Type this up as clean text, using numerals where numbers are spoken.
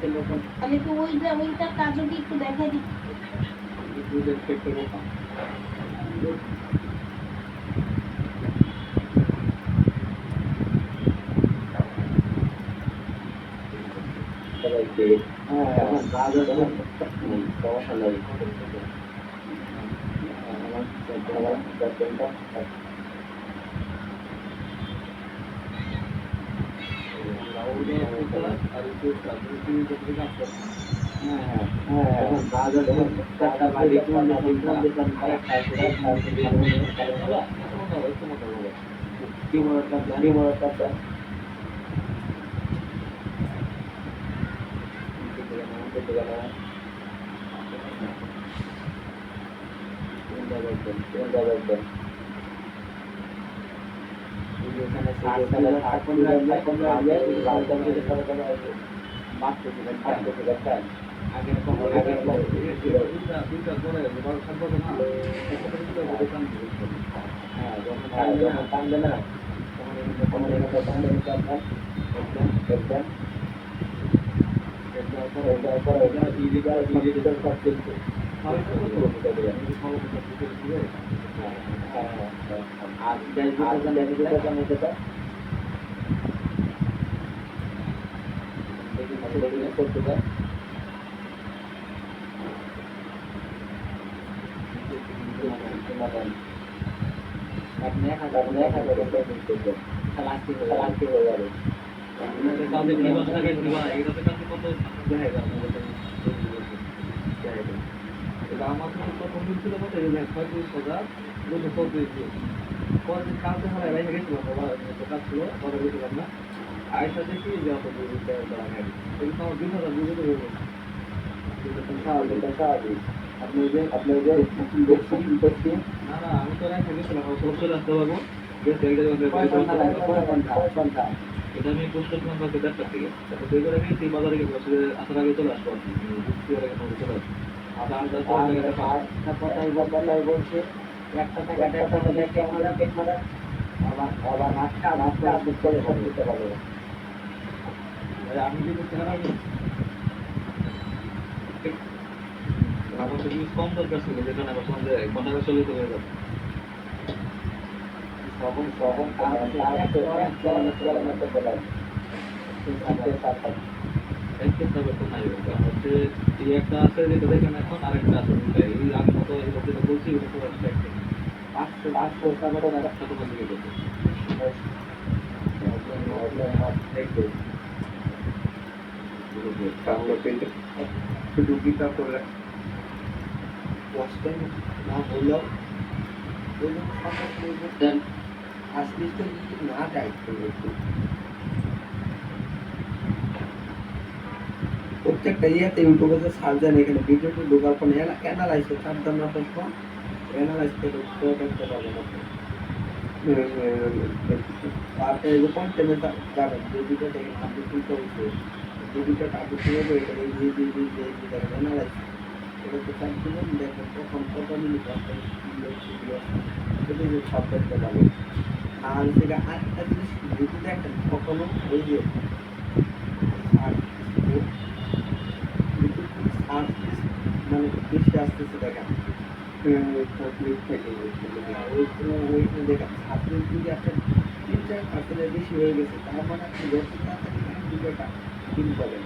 তাহলে তো ওইটা কাজও কি একটু দেখাই দিচ্ছি। সবাইকে এখন বাজার সমস্যা নেই এটা আমি পোস্ট করলাম কালকে 10টার দিকে। তারপর বের করে আমি বাজারে গেছি, আসলে আসার আগে চলে আসবো আর কি। চলে আসবো। আধা ঘন্টা পর জায়গাটা পাবো। বলছে একটা টাকা আবার রাস্তা করে সব দিতে পারবে আমি যদি চেহারা আমার তো জিনিস কম দরকার ছিল, যেখানে আমার সঙ্গে ঘন্টা চলে হয়ে যাবে। একটা আছে যেটা দেখেন এখন, আরেকটা আছে এই আমি মতো যেটা বলছি ওটা তো একটা তোমার দিকে করছে। প্রত্যেকটা ইয়েতে ইউটিউবে যে সার্চ এখানে ভিডিওটি ঢোকার পর অ্যানালাইসিস সাবধান না প্রশ্ন অ্যানালাইস করে দেখতে পারবেন আপনি। তারপরে এই যে কন্টেন্টে যাবেন, যে ভিডিও দেখেন আপনি কি করছে, যে ভিডিওটা আপনি কিভাবে এটা এই যে অ্যানালাইস এটা তো চাপ দিবেন, দেখেন কখন কত মিনিট আপনার ভিডিও সেটা যে সব দেখতে পাবেন। আর সেটা আরেকটা জিনিস যদি দেখেন কখনো ওই যে মানে বেশি আসতেছে দেখেন ওইখানে দেখেন আপনি যদি আপনার 3-4% বেশি হয়ে গেছে, তার মানে আপনি যত তাড়াতাড়ি ভিডিওটা কিনতে পারেন।